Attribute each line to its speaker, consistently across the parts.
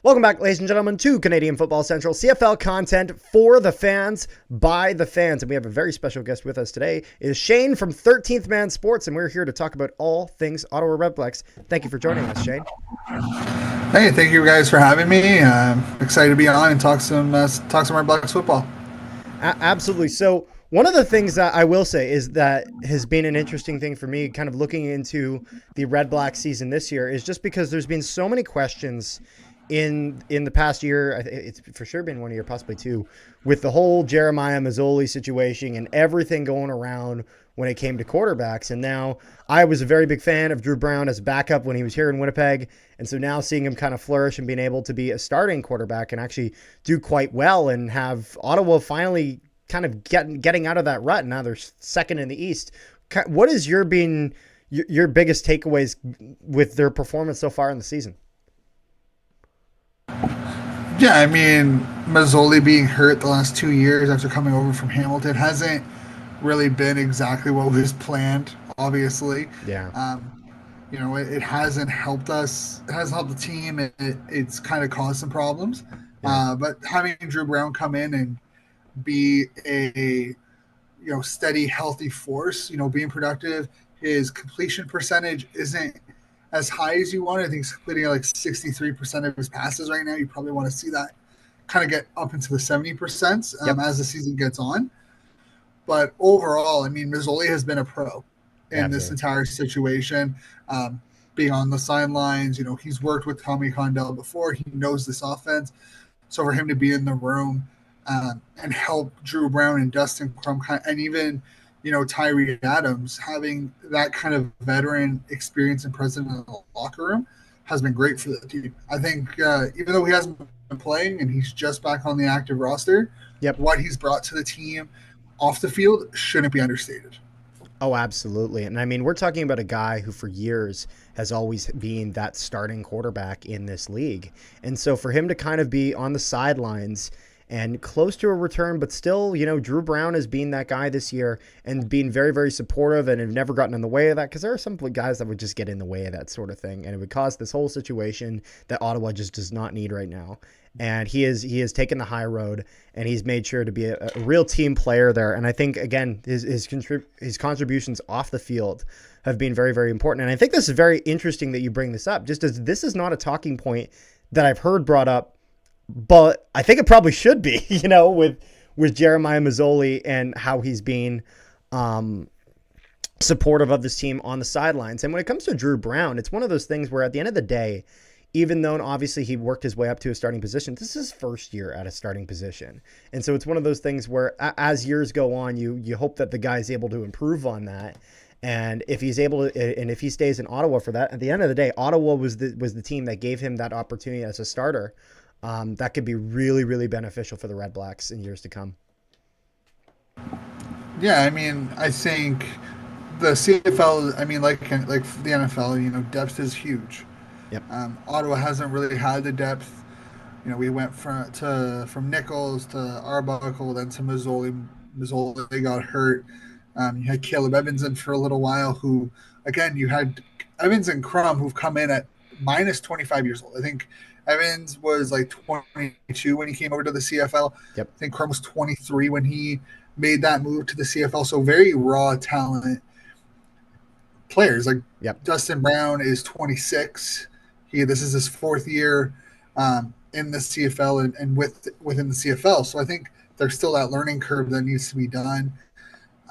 Speaker 1: Welcome back, ladies and gentlemen, to Canadian Football Central, CFL content for the fans, by the fans. And we have a very special guest with us today. It is Shane from 13th Man Sports, and we're here to talk about all things Ottawa Redblacks. Thank you for joining us, Shane.
Speaker 2: Hey, thank you guys for having me. I'm excited to be on and talk some Redblacks football.
Speaker 1: Absolutely. So one of the things that I will say is that has been an interesting thing for me, kind of looking into the Redblacks season this year, is just because there's been so many questions in the past year. It's for sure been 1 year, possibly two, with the whole Jeremiah Masoli situation and everything going around when it came to quarterbacks. And now I was a very big fan of Drew Brown as a backup when he was here in Winnipeg. And so now seeing him kind of flourish and being able to be a starting quarterback and actually do quite well and have Ottawa finally kind of getting out of that rut. Now they're second in the East. What is your biggest takeaways with their performance so far in the season?
Speaker 2: Yeah, I mean, Mazzoli being hurt the last 2 years after coming over from Hamilton hasn't really been exactly what was planned, obviously.
Speaker 1: Yeah.
Speaker 2: It hasn't helped us. It hasn't helped the team. It's kind of caused some problems.
Speaker 1: Yeah.
Speaker 2: But having Drew Brown come in and be a steady, healthy force, being productive, his completion percentage isn't as high as you want. I think he's completing like 63% of his passes right now. You probably want to see that kind of get up into the 70% as the season gets on. But overall, I mean, Mazzoli has been a pro in this entire situation. Being on the sidelines, he's worked with Tommy Condell before. He knows this offense. So for him to be in the room and help Drew Brown and Dustin Crum and even Tyree Adams, having that kind of veteran experience and presence in the locker room has been great for the team. I think even though he hasn't been playing and he's just back on the active roster, what he's brought to the team off the field shouldn't be understated.
Speaker 1: Oh, absolutely. And I mean, we're talking about a guy who for years has always been that starting quarterback in this league. And so for him to kind of be on the sidelines and close to a return, but still, Drew Brown has been that guy this year and being very, very supportive and have never gotten in the way of that, because there are some guys that would just get in the way of that sort of thing, and it would cause this whole situation that Ottawa just does not need right now. And he has taken the high road, and he's made sure to be a real team player there. And I think, again, his contributions off the field have been very, very important. And I think this is very interesting that you bring this up, just as this is not a talking point that I've heard brought up, but I think it probably should be, with Jeremiah Masoli and how he's being supportive of this team on the sidelines. And when it comes to Drew Brown, it's one of those things where at the end of the day, even though obviously he worked his way up to a starting position, this is his first year at a starting position. And so it's one of those things where as years go on, you hope that the guy's able to improve on that. And if he's able to, and if he stays in Ottawa for that, at the end of the day, Ottawa was the team that gave him that opportunity as a starter. That could be really, really beneficial for the Redblacks in years to come.
Speaker 2: Yeah, I mean, I think the CFL, like the NFL, depth is huge.
Speaker 1: Yep.
Speaker 2: Ottawa hasn't really had the depth. We went from Nichols to Arbuckle, then to Mazzoli. Mazzoli got hurt. You had Caleb Evans in for a little while, who, again, you had Evans and Crum, who've come in at minus 25 years old. I think Evans was like 22 when he came over to the CFL.
Speaker 1: Yep.
Speaker 2: I think Crum was 23 when he made that move to the CFL. So very raw talent players. Like Dustin Brown is 26. This is his fourth year in the CFL and within the CFL. So I think there's still that learning curve that needs to be done.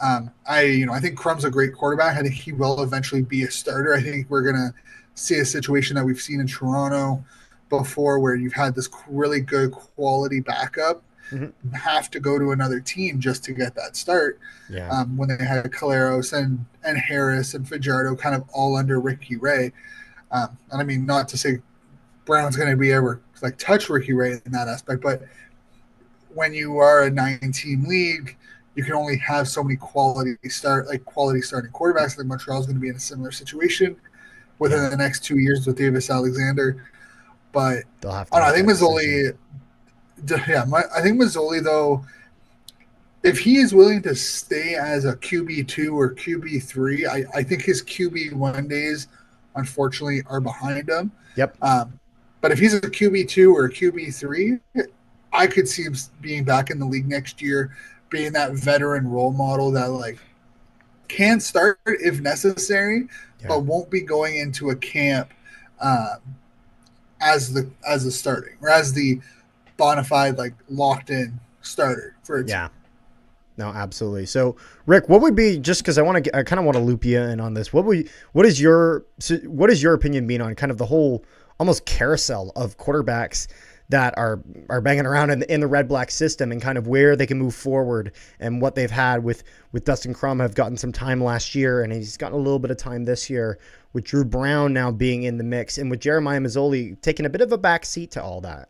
Speaker 2: I think Crum's a great quarterback. I think he will eventually be a starter. I think we're gonna see a situation that we've seen in Toronto before, where you've had this really good quality backup have to go to another team just to get that start.
Speaker 1: Yeah.
Speaker 2: When they had Caleros and Harris and Fajardo kind of all under Ricky Ray. And I mean, not to say Brown's going to be ever touch Ricky Ray in that aspect, but when you are a 9-team league, you can only have so many quality starting quarterbacks. I think Montreal's going to be in a similar situation within the next 2 years with Davis Alexander. But I think Mazzoli, though, if he is willing to stay as a QB2 or QB3, I think his QB1 days, unfortunately, are behind him.
Speaker 1: Yep.
Speaker 2: But if he's a QB2 or a QB3, I could see him being back in the league next year, being that veteran role model that like can start if necessary,
Speaker 1: Yeah.
Speaker 2: but won't be going into a camp um, as the starting or as the bona fide like locked in starter for a team.
Speaker 1: Yeah. No, absolutely. So, Rick, what would be, just because I kind of want to loop you in on this. What is your opinion being on kind of the whole almost carousel of quarterbacks that are banging around in the Red Black system, and kind of where they can move forward, and what they've had with Dustin Crum have gotten some time last year, and he's gotten a little bit of time this year, with Drew Brown now being in the mix, and with Jeremiah Mazzoli taking a bit of a back seat to all that.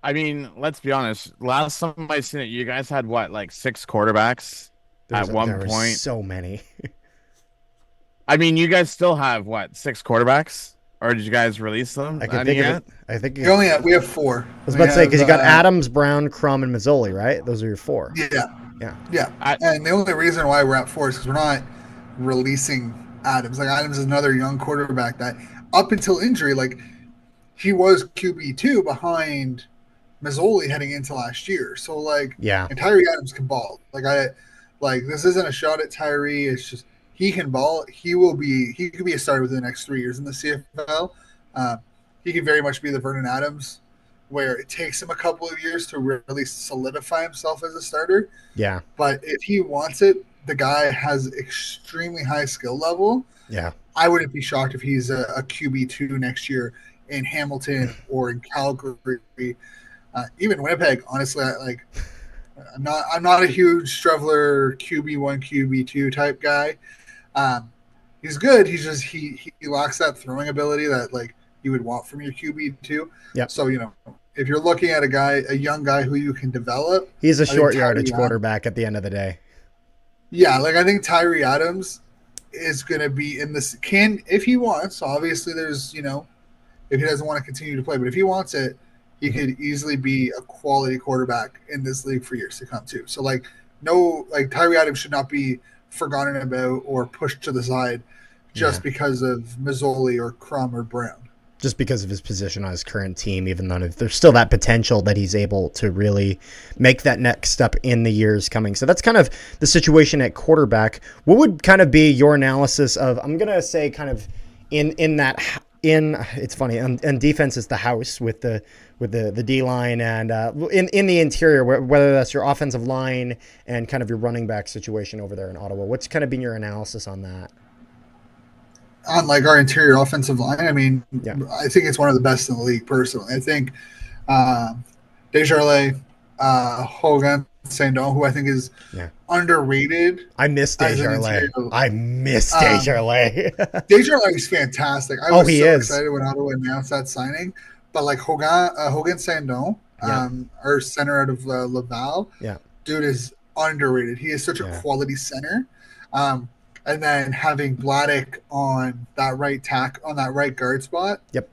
Speaker 3: I mean, let's be honest. Last time I seen it, you guys had what, like six quarterbacks at one
Speaker 1: There was
Speaker 3: point?
Speaker 1: so many.
Speaker 3: I mean, you guys still have what, six quarterbacks? Or did you guys release them?
Speaker 1: I can
Speaker 3: Any
Speaker 1: think of
Speaker 3: yet?
Speaker 1: it. I think
Speaker 2: We have four.
Speaker 1: I was about to say, because you got Adams, Brown, Crum, and Mazzoli, right? Those are your four.
Speaker 2: Yeah,
Speaker 1: Yeah.
Speaker 2: yeah. And the only reason why we're at four is because we're not releasing Adams. Like Adams is another young quarterback that, up until injury, like he was QB2 behind Mazzoli heading into last year. So like,
Speaker 1: Yeah.
Speaker 2: and Tyree Adams can ball. Like this isn't a shot at Tyree. It's just he can ball. He could be a starter within the next 3 years in the CFL. He could very much be the Vernon Adams, where it takes him a couple of years to really solidify himself as a starter.
Speaker 1: Yeah.
Speaker 2: But if he wants it, the guy has extremely high skill level.
Speaker 1: Yeah.
Speaker 2: I wouldn't be shocked if he's a QB2 next year in Hamilton or in Calgary, even Winnipeg. Honestly, I'm not a huge Strevler QB1 QB2 type guy. He's good. He's just he lacks that throwing ability that like you would want from your QB2.
Speaker 1: Yep.
Speaker 2: So if you're looking at a young guy who you can develop,
Speaker 1: He's a short yardage quarterback at the end of the day.
Speaker 2: Yeah, like I think Tyree Adams is going to be in this if he wants. Obviously, there's if he doesn't want to continue to play, but if he wants it, he could easily be a quality quarterback in this league for years to come too. So Tyree Adams should not be forgotten about or pushed to the side just because of Mazzoli or Crum or Brown.
Speaker 1: Just because of his position on his current team, even though there's still that potential that he's able to really make that next step in the years coming. So that's kind of the situation at quarterback. What would kind of be your analysis of, I'm going to say kind of it's funny, and defense is the house with the D-line, and in the interior, whether that's your offensive line and kind of your running back situation over there in Ottawa. What's kind of been your analysis on that?
Speaker 2: On like our interior offensive line, I mean, I think it's one of the best in the league personally. I think Desjardins, Hogan, Sandon, who I think is underrated.
Speaker 1: I miss Desjardins. Desjardins.
Speaker 2: Desjardins is fantastic. I was
Speaker 1: is
Speaker 2: excited when Ottawa announced that signing. But like Hogan Sandon, our center out of Laval, dude is underrated. He is such a quality center. And then having Vladek on that right guard spot.
Speaker 1: Yep.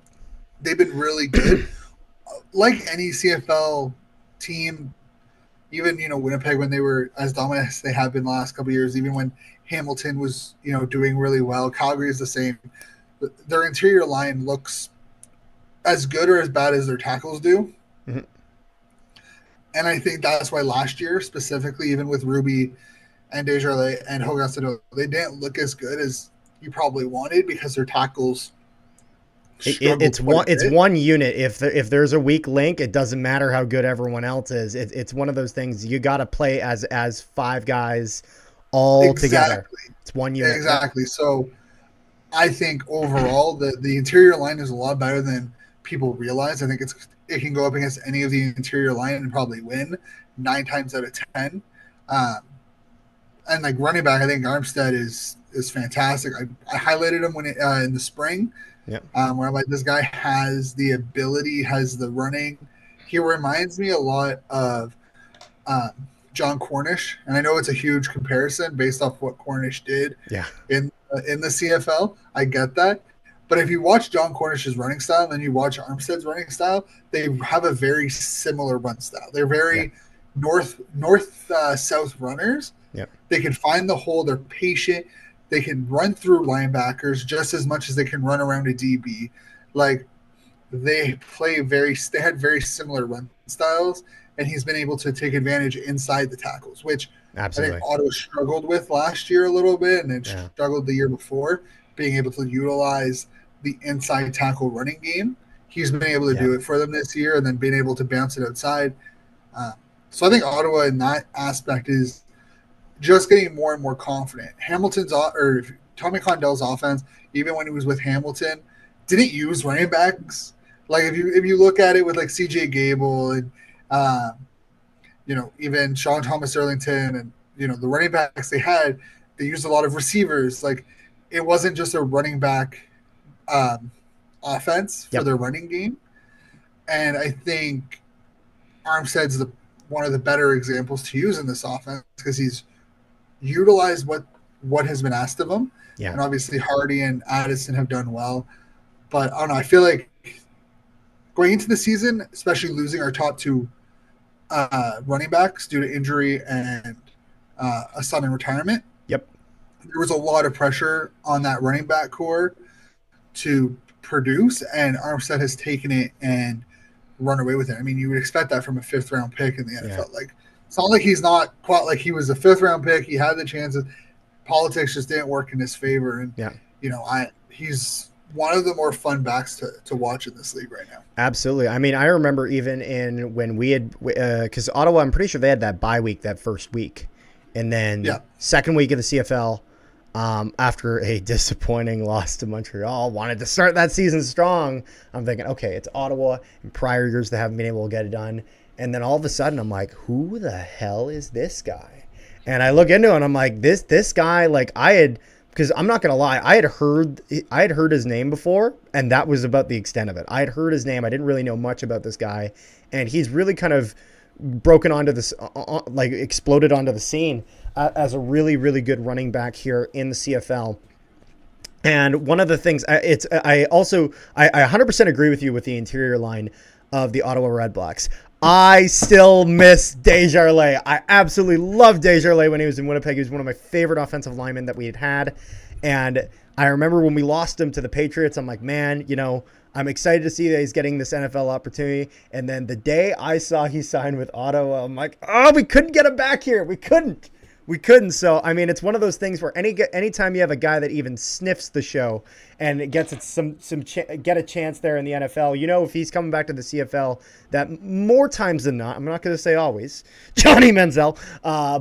Speaker 2: They've been really good. Like any CFL team, even Winnipeg, when they were as dominant as they have been the last couple of years, even when Hamilton was doing really well, Calgary is the same. Their interior line looks as good or as bad as their tackles do.
Speaker 1: Mm-hmm.
Speaker 2: And I think that's why last year, specifically, even with Ruby and Desjardins and Hogan Sandon, they didn't look as good as you probably wanted because their tackles.
Speaker 1: It's one unit. If there's a weak link, it doesn't matter how good everyone else is. It's one of those things you got to play as five guys all together. It's one unit.
Speaker 2: Exactly. So I think overall the interior line is a lot better than people realize. I think it can go up against any of the interior line and probably win 9 times out of 10. And like running back, I think Armstead is fantastic. I highlighted him when in the spring.
Speaker 1: Yeah.
Speaker 2: Where I'm like, this guy has the ability, has the running. He reminds me a lot of John Cornish, and I know it's a huge comparison based off what Cornish did. In the CFL. I get that, but if you watch John Cornish's running style and you watch Armstead's running style, they have a very similar run style. They're very south runners.
Speaker 1: Yep.
Speaker 2: They can find the hole. They're patient. They can run through linebackers just as much as they can run around a DB. Like they had very similar run styles, and he's been able to take advantage inside the tackles, which
Speaker 1: Absolutely.
Speaker 2: I think Ottawa struggled with last year a little bit, and then
Speaker 1: Yeah.
Speaker 2: struggled the year before, being able to utilize the inside tackle running game. He's been able to do it for them this year, and then being able to bounce it outside. So I think Ottawa in that aspect is just getting more and more confident. Tommy Condell's offense, even when he was with Hamilton, didn't use running backs. Like if you look at it with like CJ Gable and even Sean Thomas Erlington and the running backs they used a lot of receivers. Like it wasn't just a running back offense for their running game. And I think Armstead's one of the better examples to use in this offense because he's utilized what has been asked of him.
Speaker 1: Yeah.
Speaker 2: And obviously Hardy and Addison have done well. But I don't know, I feel like going into the season, especially losing our top two running backs due to injury and a sudden retirement.
Speaker 1: Yep.
Speaker 2: There was a lot of pressure on that running back core to produce, and Armstead has taken it and run away with it. I mean, you would expect that from a 5th round pick in the NFL.
Speaker 1: Yeah.
Speaker 2: Like, it's not like he's not quite like he was a 5th round pick. He had the chances. Politics just didn't work in his favor. And, he's one of the more fun backs to watch in this league right now.
Speaker 1: Absolutely. I mean, I remember even when we had, because Ottawa, I'm pretty sure they had that bye week that first week. And then second week of the CFL, after a disappointing loss to Montreal, wanted to start that season strong. I'm thinking, okay, it's Ottawa. In prior years, they haven't been able to get it done. And then all of a sudden, I'm like, who the hell is this guy? And I look into it, and I'm like, this guy, because I'm not gonna lie, I had heard his name before, and that was about the extent of it. I had heard his name. I didn't really know much about this guy, and he's really kind of broken onto this, exploded onto the scene as a really, really good running back here in the CFL. And one of the things, I 100% agree with you with the interior line of the Ottawa Redblacks. I still miss Desjardins. I absolutely loved Desjardins when he was in Winnipeg. He was one of my favorite offensive linemen that we had. And I remember when we lost him to the Patriots, I'm like, man, I'm excited to see that he's getting this NFL opportunity. And then the day I saw he signed with Ottawa, I'm like, oh, we couldn't get him back here. We couldn't. So, I mean, it's one of those things where anytime you have a guy that even sniffs the show and gets get a chance there in the NFL, if he's coming back to the CFL, that more times than not, I'm not going to say always, Johnny Manziel,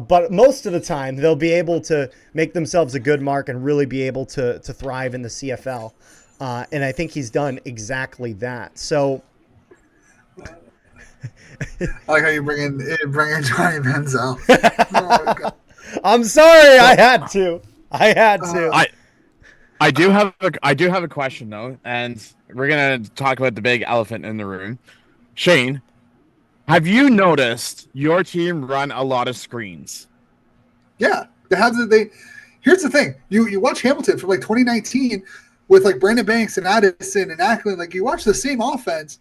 Speaker 1: but most of the time they'll be able to make themselves a good mark and really be able to thrive in the CFL. And I think he's done exactly that. So
Speaker 2: I like how you bring in Johnny Manziel. Oh my God.
Speaker 1: I'm sorry, I had to.
Speaker 3: I do have a question though, and we're gonna talk about the big elephant in the room. Shane, have you noticed your team run a lot of screens?
Speaker 2: Yeah, here's the thing. You watch Hamilton from 2019 with Brandon Banks and Addison and Ackland. You watch the same offense.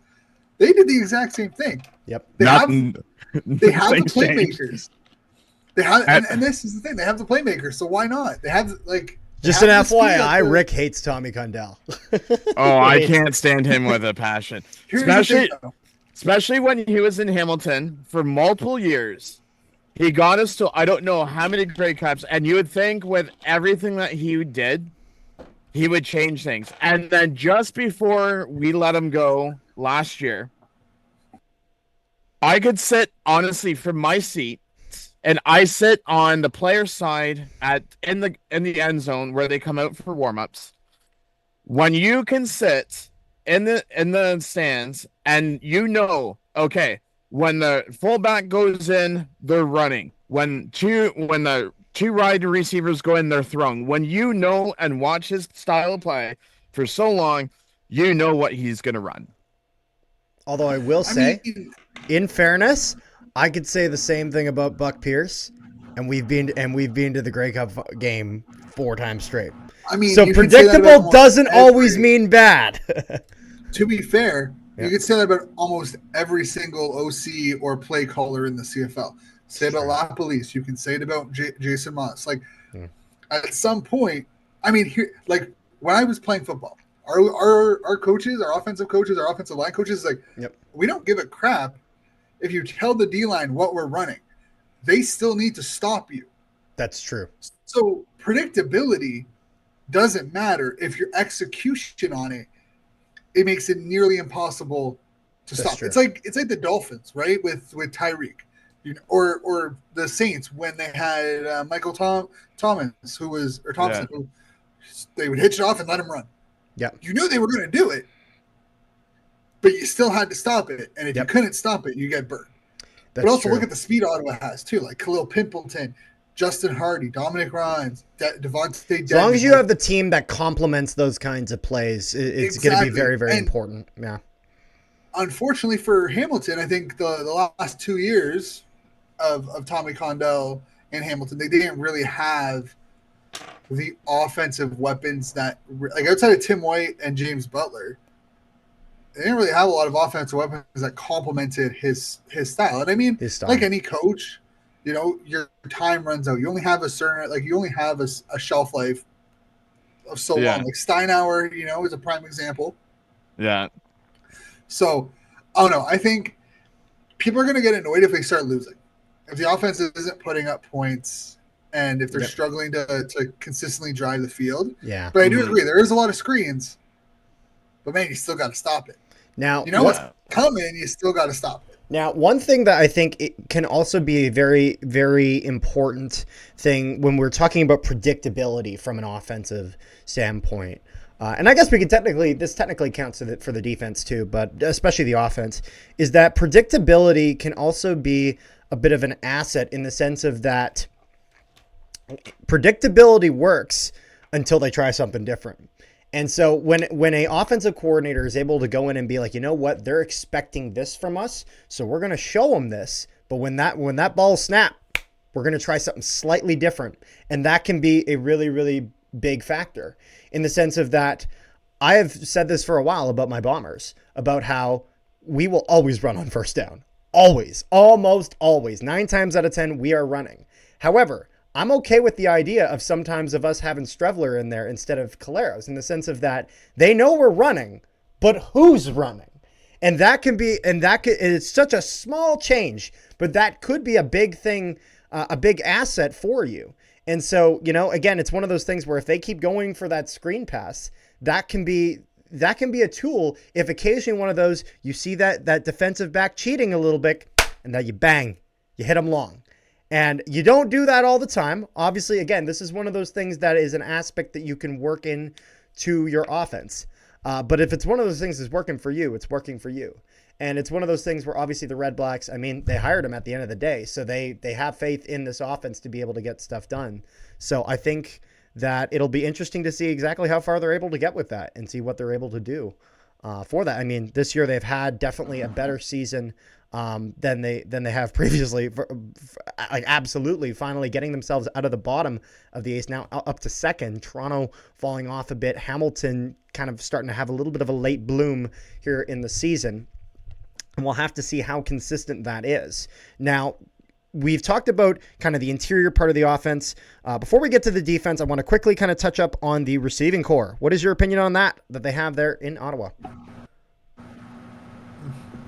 Speaker 2: They did the exact same thing.
Speaker 1: Yep.
Speaker 2: They have the playmakers. They have, and this is the thing. They have the playmakers, so why not? They have
Speaker 1: Just an FYI, Rick hates Tommy Condell.
Speaker 3: Oh, I can't stand him with a passion. Especially when he was in Hamilton for multiple years. He got us to I don't know how many Grey Cups, and you would think with everything that he did, he would change things. And then just before we let him go last year, I could sit honestly from my seat, and I sit on the player side in the end zone where they come out for warm-ups. When you can sit in the stands and okay, when the fullback goes in, they're running. When the two wide receivers go in, they're throwing. When and watch his style of play for so long, you know what he's going to run.
Speaker 1: Although I will say, in fairness, I could say the same thing about Buck Pierce, and we've been to the Grey Cup game 4 times straight.
Speaker 2: I mean,
Speaker 1: so predictable doesn't always mean bad.
Speaker 2: To be fair, You could say that about almost every single OC or play caller in the CFL. Say about LaPolice. You can say it about Jason Moss. Like, at some point, I mean, here, like when I was playing football, our coaches, our offensive coaches, our offensive line coaches, like, we don't give a crap if you tell the D line what we're running. They still need to stop you.
Speaker 1: That's true.
Speaker 2: So predictability doesn't matter if your execution on it makes it nearly impossible to stop. True. It's like the Dolphins, right? With Tyreek, or the Saints when they had Michael Thomas, who they would hitch it off and let him run.
Speaker 1: Yeah,
Speaker 2: you knew they were going to do it, but you still had to stop it. And if you couldn't stop it, you get burned. But also look at the speed Ottawa has too, like Khalil Pimpleton, Justin Hardy, Dominic Rhines, Devontae.
Speaker 1: As long as you have the team that complements those kinds of plays, it's going to be very, very important. Yeah.
Speaker 2: Unfortunately for Hamilton, I think the last 2 years of Tommy Condell and Hamilton, they didn't really have the offensive weapons that, like, outside of Tim White and James Butler, they didn't really have a lot of offensive weapons that complemented his style. And I mean, like any coach, your time runs out. You only have a shelf life of so long. Like Steinauer, is a prime example.
Speaker 3: Yeah.
Speaker 2: So, I don't know. I think people are going to get annoyed if they start losing. If the offense isn't putting up points and if they're struggling to consistently drive the field.
Speaker 1: Yeah.
Speaker 2: But I do agree. There is a lot of screens. But, man, you still got to stop it.
Speaker 1: Now,
Speaker 2: what's coming, you still got to stop it.
Speaker 1: Now, one thing that I think it can also be a very, very important thing when we're talking about predictability from an offensive standpoint, and I guess this technically counts for the defense too, but especially the offense, is that predictability can also be a bit of an asset in the sense of that predictability works until they try something different. And so when a offensive coordinator is able to go in and be like, you know what, they're expecting this from us, so we're going to show them this. But when that ball snapped, we're going to try something slightly different. And that can be a really, really big factor in the sense of that I have said this for a while about my Bombers, about how we will always run on first down. Always. Almost always. 9 times out of 10, we are running. However, I'm okay with the idea of sometimes of us having Strevler in there instead of Caleros in the sense of that they know we're running, but who's running? And it's such a small change, but that could be a big thing, a big asset for you. And so, again, it's one of those things where if they keep going for that screen pass, that can be a tool. If occasionally one of those, you see that defensive back cheating a little bit and that you hit them long. And you don't do that all the time. Obviously, again, this is one of those things that is an aspect that you can work in to your offense. But if it's one of those things that's working for you, it's working for you. And it's one of those things where obviously the Redblacks, I mean, they hired him at the end of the day. So they have faith in this offense to be able to get stuff done. So I think that it'll be interesting to see exactly how far they're able to get with that and see what they're able to do for that. I mean, this year they've had definitely a better season than they have previously. Like absolutely, finally getting themselves out of the bottom of the East, now up to second. Toronto falling off a bit. Hamilton kind of starting to have a little bit of a late bloom here in the season, and we'll have to see how consistent that is. Now, we've talked about kind of the interior part of the offense. Before we get to the defense, I want to quickly kind of touch up on the receiving core. What is your opinion on that they have there in Ottawa?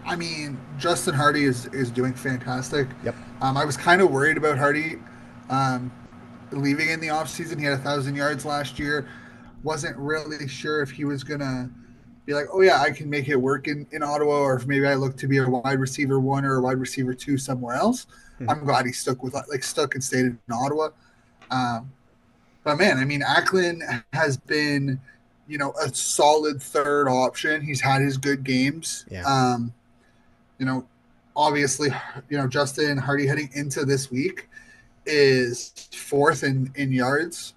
Speaker 2: I mean, Justin Hardy is doing fantastic.
Speaker 1: Yep.
Speaker 2: I was kind of worried about Hardy leaving in the offseason. He had 1,000 yards last year. Wasn't really sure if he was going to be like, oh, yeah, I can make it work in Ottawa, or if maybe I look to be a wide receiver 1 or a wide receiver 2 somewhere else. Mm-hmm. I'm glad he stuck and stayed in Ottawa. But, man, I mean, Ackland has been, a solid third option. He's had his good games.
Speaker 1: Yeah.
Speaker 2: Obviously, Justin Hardy heading into this week is 4th in yards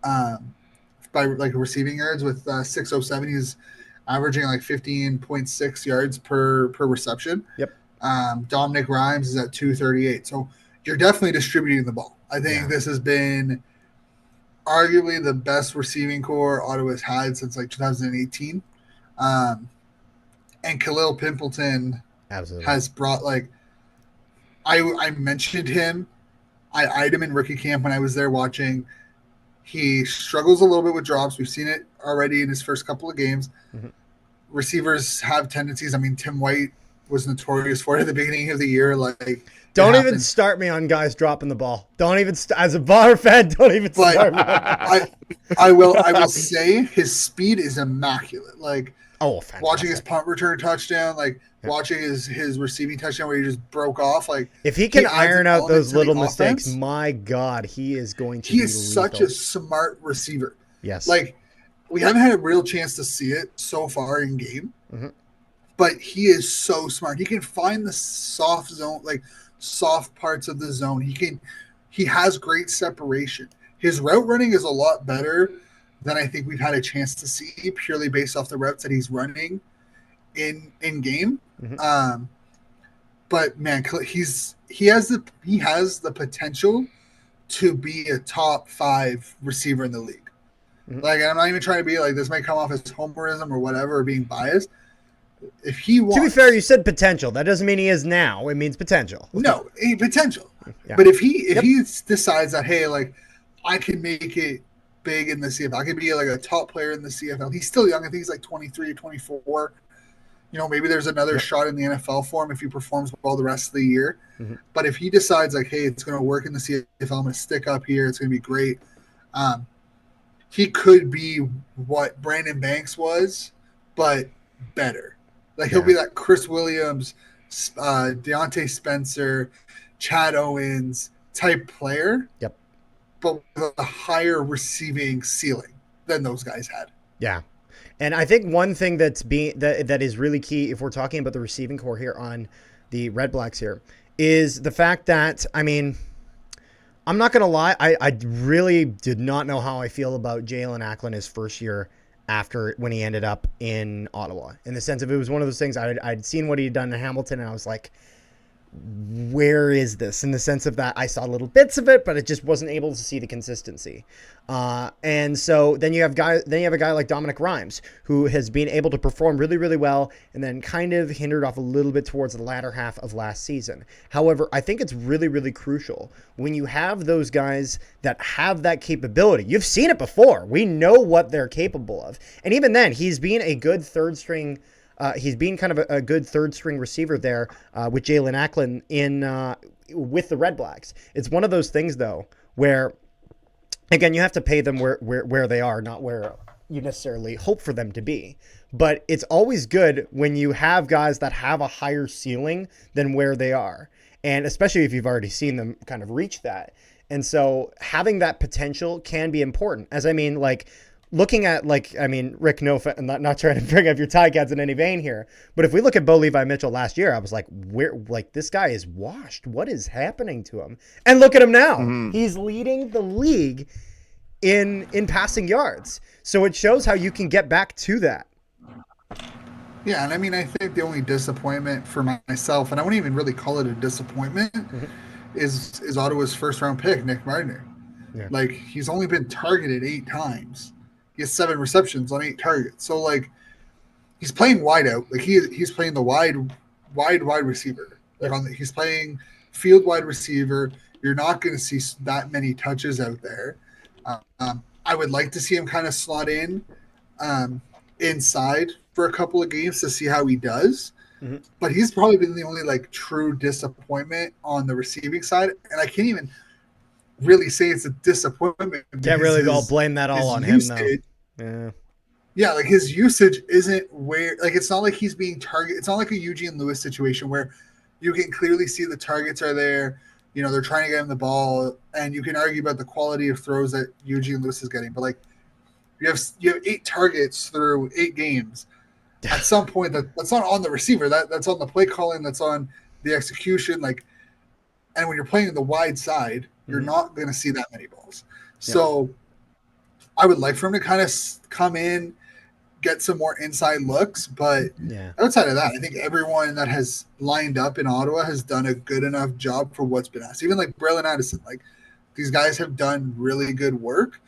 Speaker 2: by receiving yards with 607. He's averaging 15.6 yards per reception.
Speaker 1: Yep.
Speaker 2: Dominic Rhines is at 238. So you're definitely distributing the ball. I think this has been arguably the best receiving core Ottawa's had since 2018. And Khalil Pimpleton
Speaker 1: Absolutely.
Speaker 2: has brought I mentioned him. I eyed him in rookie camp when I was there watching. He struggles a little bit with drops. We've seen it already in his first couple of games.
Speaker 1: Mm-hmm.
Speaker 2: Receivers have tendencies. I mean, Tim White was notorious for it at the beginning of the year. Like,
Speaker 1: don't even start me on guys dropping the ball. Don't even as a Bar fan. Don't even start me on that.
Speaker 2: I will say his speed is immaculate. Like,
Speaker 1: fantastic.
Speaker 2: Watching his punt return touchdown, watching his receiving touchdown where he just broke off. Like,
Speaker 1: if he can iron out those little mistakes, my God, he is going to. He is
Speaker 2: such a smart receiver.
Speaker 1: Yes.
Speaker 2: Like, we haven't had a real chance to see it so far in game, but he is so smart. He can find the soft zone, like soft parts of the zone. He has great separation. His route running is a lot better than I think we've had a chance to see, purely based off the routes that he's running in game. But man, he has the potential to be a top 5 receiver in the league. Like, I'm not even trying to be like, this might come off as homerism or whatever, or being biased. If he wants,
Speaker 1: to be fair, you said potential. That doesn't mean he is now. It means potential.
Speaker 2: No, potential. Yeah. But if he decides that, hey, like, I can make it big in the CFL, I could be like a top player in the CFL. He's still young. I think he's like 23 or 24. You know, maybe there's another shot in the NFL for him if he performs well the rest of the year. But if he decides like, hey, it's going to work in the CFL, I'm going to stick up here, it's going to be great. He could be what Brandon Banks was, but better. Like, he'll be that Chris Williams, Deontay Spencer, Chad Owens type player.
Speaker 1: Yep.
Speaker 2: But with a higher receiving ceiling than those guys had.
Speaker 1: Yeah. And I think one thing that is really key if we're talking about the receiving core here on the Red Blacks here is the fact that, I mean, I'm not going to lie, I really did not know how I feel about Jalen Acklin his first year after when he ended up in Ottawa. In the sense of, it was one of those things, I'd seen what he had done in Hamilton, and I was like, where is this? In the sense of that I saw little bits of it, but it just wasn't able to see the consistency. And so then you have a guy like Dominic Rhymes, who has been able to perform really, really well, and then kind of hindered off a little bit towards the latter half of last season. However, I think it's really, really crucial when you have those guys that have that capability. You've seen it before. We know what they're capable of. And even then, he's been a good third string. He's been kind of a good third string receiver there with Jalen Acklin with the Red Blacks. It's one of those things, though, where, again, you have to pay them where they are, not where you necessarily hope for them to be. But it's always good when you have guys that have a higher ceiling than where they are. And especially if you've already seen them kind of reach that. And so having that potential can be important. As I mean, like, looking at, like, I mean, Rick, no, not trying to bring up your Ticats in any vein here, but if we look at Bo Levi Mitchell last year, I was like, this guy is washed. What is happening to him? And look at him now. He's leading the league in passing yards. So it shows how you can get back to that.
Speaker 2: Yeah, and I mean, I think the only disappointment for myself, and I wouldn't even really call it a disappointment, is Ottawa's first-round pick, Nick Martiner. Yeah. Like, he's only been targeted 8 times. He has 7 receptions on 8 targets. So, like, he's playing wide out. Like, he's playing the wide receiver. Like, he's playing field wide receiver. You're not going to see that many touches out there. I would like to see him kind of slot in inside for a couple of games to see how he does. But he's probably been the only, like, true disappointment on the receiving side. And I can't even really say it's a disappointment.
Speaker 1: Can't really all blame that all on him, though.
Speaker 2: Yeah, like, his usage isn't where, like, it's not like he's being targeted. It's not like a Eugene Lewis situation where you can clearly see the targets are there. You know, they're trying to get him the ball, and you can argue about the quality of throws that Eugene Lewis is getting. But, like, you have 8 targets through 8 games. At some point, that's not on the receiver. That's on the play calling. That's on the execution. Like, and when you're playing the wide side, you're not going to see that many balls. So I would like for him to kind of come in, get some more inside looks. But outside of that, I think everyone that has lined up in Ottawa has done a good enough job for what's been asked. Even like Braylon Addison, like, these guys have done really good work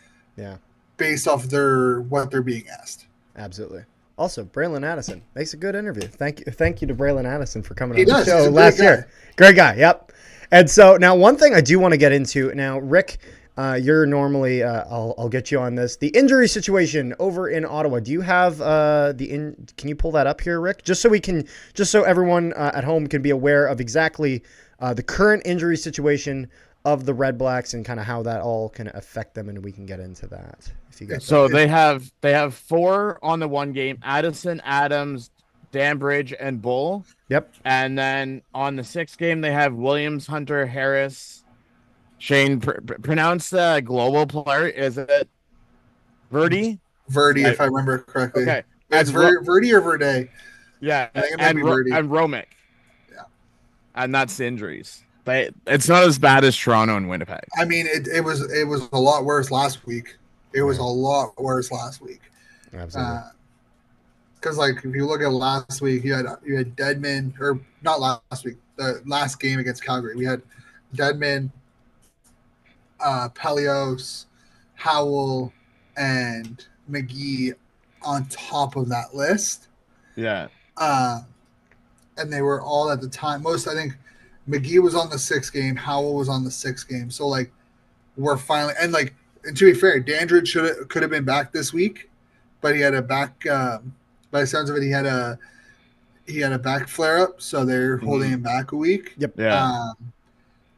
Speaker 2: based off what they're being asked.
Speaker 1: Absolutely. Also, Braylon Addison makes a good interview. Thank you to Braylon Addison for coming
Speaker 2: He
Speaker 1: on the
Speaker 2: does.
Speaker 1: show
Speaker 2: He's a
Speaker 1: last
Speaker 2: great
Speaker 1: year.
Speaker 2: guy.
Speaker 1: Great guy. Yep. And so now, one thing I do want to get into now, Rick. You're normally I'll get you on this. The injury situation over in Ottawa. Do you have Can you pull that up here, Rick? Just so everyone at home can be aware of exactly the current injury situation of the Red Blacks and kind of how that all can affect them, and we can get into that if you got
Speaker 3: So
Speaker 1: that.
Speaker 3: they have 4 on the one game: Addison, Adams, Danbridge, and Bull.
Speaker 1: Yep.
Speaker 3: And then on the 6th game, they have Williams, Hunter, Harris. Shane, pronounce the global player. Is it Verdi?
Speaker 2: Verdi, if I remember correctly.
Speaker 3: Okay.
Speaker 2: It's Verdi or Verde.
Speaker 3: Yeah,
Speaker 2: I think it might be Verdi.
Speaker 3: and Romick.
Speaker 2: Yeah.
Speaker 3: And that's the injuries. It's not as bad as Toronto and Winnipeg.
Speaker 2: I mean, it was a lot worse last week. It was a lot worse last week.
Speaker 1: Absolutely.
Speaker 2: Because like if you look at last week, you had Deadman, or not last week, the last game against Calgary, we had Deadman, Pelios, Howell, and McGee on top of that list.
Speaker 3: Yeah.
Speaker 2: And they were all at the time. I think McGee was on the 6th game, Howell was on the 6th game. So like we're finally, and to be fair, Dandridge could have been back this week, but he had a back. By the sounds of it, he had a back flare up, so they're holding him back a week.
Speaker 1: Yep.
Speaker 3: Yeah.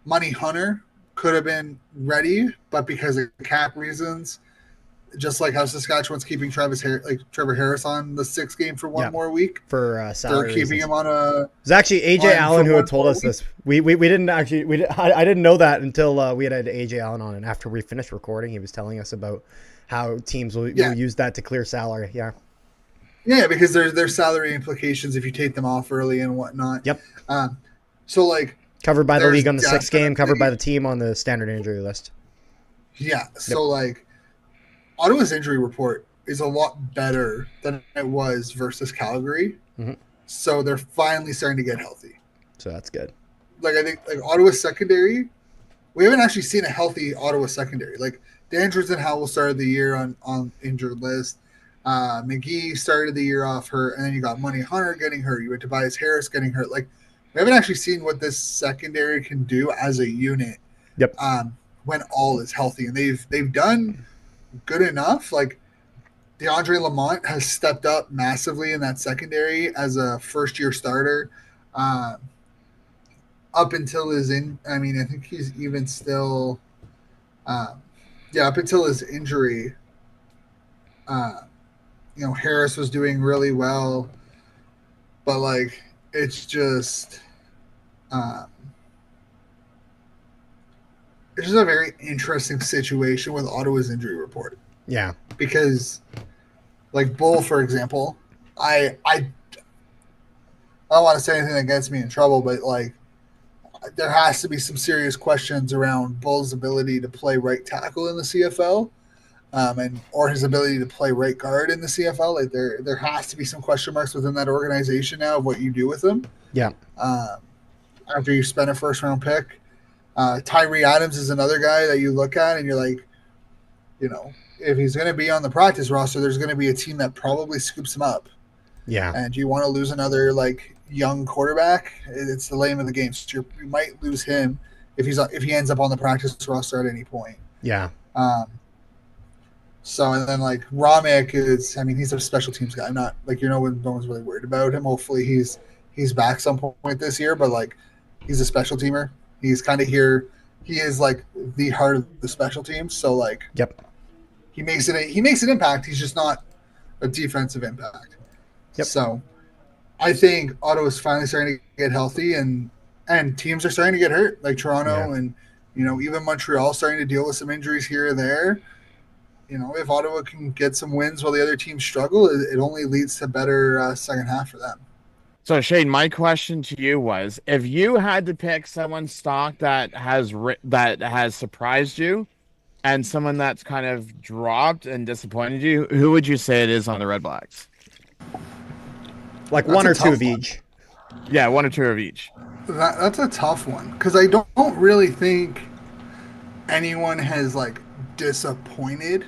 Speaker 2: Money Hunter could have been ready, but because of cap reasons, just like how Saskatchewan's keeping Trevor Harris on the 6th game for one more week
Speaker 1: for salary
Speaker 2: they're keeping
Speaker 1: reasons.
Speaker 2: him on a.
Speaker 1: It was actually AJ Allen who had told us this. We didn't actually I didn't know that until we had AJ Allen on, and after we finished recording, he was telling us about how teams will use that to clear salary. Yeah.
Speaker 2: Yeah, because there's salary implications if you take them off early and whatnot.
Speaker 1: Yep.
Speaker 2: So like
Speaker 1: covered by the league on the 6th game, covered by the team on the standard injury list.
Speaker 2: Yeah. So like Ottawa's injury report is a lot better than it was versus Calgary.
Speaker 1: Mm-hmm.
Speaker 2: So they're finally starting to get healthy.
Speaker 1: So that's good.
Speaker 2: Like I think Ottawa's secondary, we haven't actually seen a healthy Ottawa secondary. Like Dandridge and Howell started the year on injured list. McGee started the year off hurt, and then you got Money Hunter getting hurt. You had Tobias Harris getting hurt. Like we haven't actually seen what this secondary can do as a unit.
Speaker 1: Yep.
Speaker 2: When all is healthy, and they've done good enough. Like DeAndre Lamont has stepped up massively in that secondary as a first-year starter. Up until I think he's even still. Up until his injury. Harris was doing really well, but like it's just it's just a very interesting situation with Ottawa's injury report.
Speaker 1: Yeah,
Speaker 2: because like Bull, for example, I don't want to say anything that gets me in trouble, but like there has to be some serious questions around Bull's ability to play right tackle in the CFL. Or his ability to play right guard in the CFL. Like there has to be some question marks within that organization now of what you do with him.
Speaker 1: Yeah.
Speaker 2: After you spend a first round pick, Tyree Adams is another guy that you look at and you're like, if he's going to be on the practice roster, there's going to be a team that probably scoops him up.
Speaker 1: Yeah.
Speaker 2: And you want to lose another like young quarterback? It's the name of the game. So you might lose him if he ends up on the practice roster at any point.
Speaker 1: Yeah.
Speaker 2: So, and then like Romick he's a special teams guy. I'm not like, no one's really worried about him. Hopefully he's back some point this year, but like he's a special teamer. He's kind of here. He is like the heart of the special teams. So like,
Speaker 1: yep.
Speaker 2: He makes an impact. He's just not a defensive impact.
Speaker 1: Yep.
Speaker 2: So I think Ottawa's finally starting to get healthy and teams are starting to get hurt, like Toronto and, even Montreal starting to deal with some injuries here or there. If Ottawa can get some wins while the other teams struggle, it only leads to better second half for them.
Speaker 3: So Shane, my question to you was, if you had to pick someone's stock that has surprised you and someone that's kind of dropped and disappointed you, who would you say it is on the Red Blacks?
Speaker 1: Like one or two of each.
Speaker 3: Yeah, one or two of each.
Speaker 2: That's a tough one because I don't really think anyone has like disappointed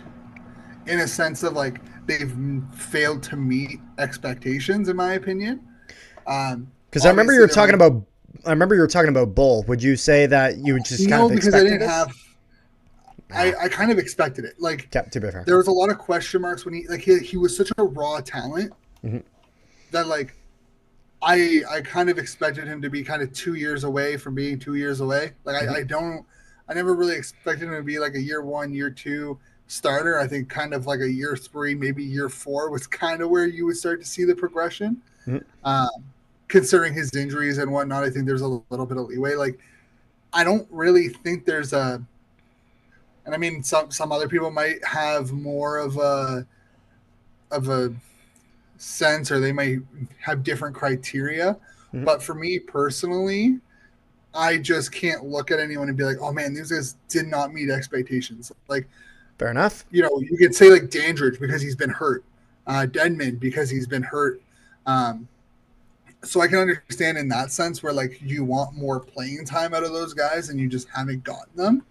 Speaker 2: in a sense of like they've failed to meet expectations, in my opinion.
Speaker 1: Because I remember you were talking about. I remember you were talking about Bull. Would you say that you just kind of
Speaker 2: because I
Speaker 1: expected
Speaker 2: didn't
Speaker 1: this?
Speaker 2: have. I kind of expected it. Like,
Speaker 1: To be fair,
Speaker 2: there was a lot of question marks when he was such a raw talent that like I kind of expected him to be kind of 2 years away from being 2 years away. Like I never really expected him to be like a year 1, year 2 starter. I think kind of like a year 3, maybe year 4 was kind of where you would start to see the progression. Considering his injuries and whatnot, I think there's a little bit of leeway. Like, I don't really think there's a, and I mean, some other people might have more of a sense, or they might have different criteria. But for me personally, I just can't look at anyone and be like, oh man, these guys did not meet expectations. Like,
Speaker 1: fair enough.
Speaker 2: You could say like Dandridge because he's been hurt, Denman because he's been hurt. So I can understand in that sense where like you want more playing time out of those guys and you just haven't gotten them.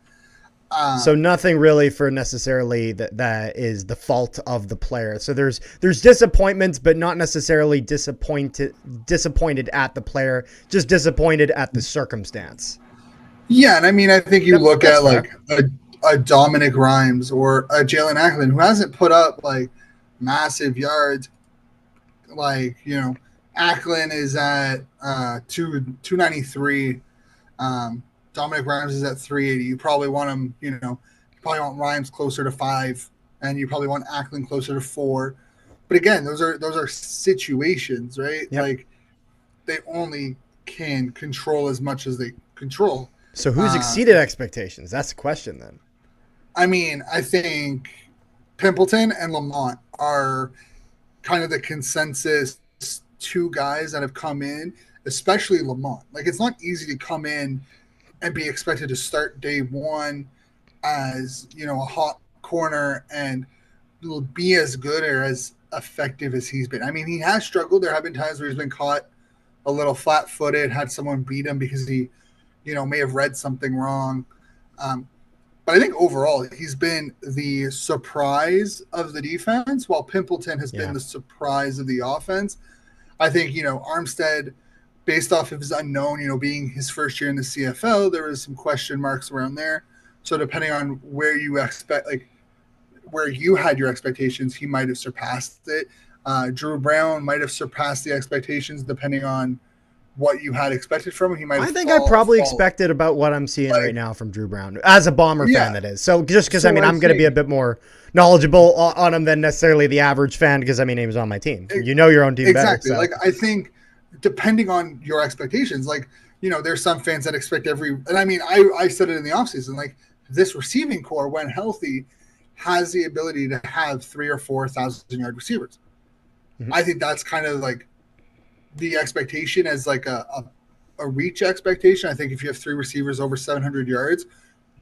Speaker 1: So nothing really for necessarily that is the fault of the player. So there's disappointments, but not necessarily disappointed at the player, just disappointed at the circumstance.
Speaker 2: Yeah, and I mean I think you look at like a Dominic Rhymes or a Jalen Acklin who hasn't put up like massive yards. Like, Acklin is at 293. Dominic Rhymes is at 380. You probably want him, you probably want Rhymes closer to 5, and you probably want Acklin closer to 4. But again, those are situations, right?
Speaker 1: Yep.
Speaker 2: Like, they only can control as much as they control.
Speaker 1: So who's exceeded expectations? That's the question then.
Speaker 2: I mean, I think Pimpleton and Lamont are kind of the consensus 2 guys that have come in, especially Lamont. Like, it's not easy to come in and be expected to start day 1 as, a hot corner and be as good or as effective as he's been. I mean, he has struggled. There have been times where he's been caught a little flat-footed, had someone beat him because he, may have read something wrong. But I think overall he's been the surprise of the defense, while Pimpleton has been the surprise of the offense. I think, Armstead, based off of his unknown, being his first year in the CFL, there was some question marks around there. So depending on where you expect, like where you had your expectations, he might have surpassed it. Drew Brown might have surpassed the expectations depending on what you had expected from him. He might.
Speaker 1: I probably expected about what I'm seeing right now from Drew Brown as a Bomber fan. That is so. Just because I'm going to be a bit more knowledgeable on him than necessarily the average fan because he was on my team. Your own team
Speaker 2: exactly.
Speaker 1: better. So.
Speaker 2: Like I think, depending on your expectations, like there's some fans that expect and I mean I said it in the offseason, like this receiving core when healthy has the ability to have 3,000 or 4,000 yard receivers. I think that's kind of like the expectation as like a reach expectation. I think if you have 3 receivers over 700 yards,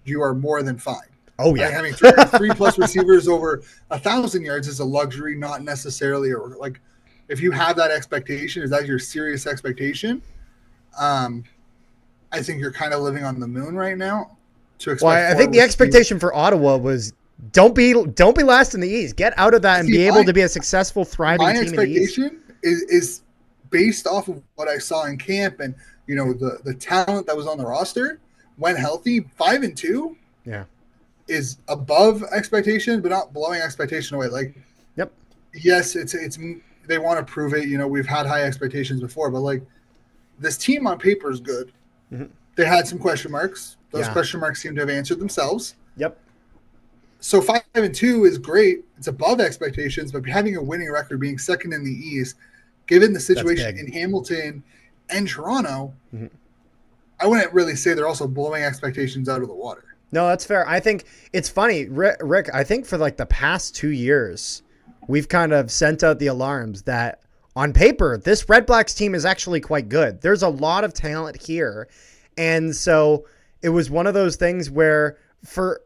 Speaker 2: you are more than fine.
Speaker 1: Oh yeah,
Speaker 2: like having three plus receivers over 1,000 yards is a luxury, not necessarily. Or like, if you have that expectation, is that your serious expectation? I think you're kind of living on the moon right now.
Speaker 1: I think the expectation for Ottawa was don't be last in the East. Get out of that and be able to be a successful, thriving team in the East.
Speaker 2: My expectation is based off of what I saw in camp and the talent that was on the roster when healthy. 5-2 is above expectation, but not blowing expectation away. Like, yes, it's they want to prove it. We've had high expectations before, but like this team on paper is good. They had some question marks. Those question marks seem to have answered themselves. So 5-2 is great. It's above expectations, but having a winning record, being second in the East, given the situation in Hamilton and Toronto, I wouldn't really say they're also blowing expectations out of the water.
Speaker 1: No, that's fair. I think it's funny, Rick, I think for like the past 2 years, we've kind of sent out the alarms that on paper, this Redblacks team is actually quite good. There's a lot of talent here. And so it was one of those things where for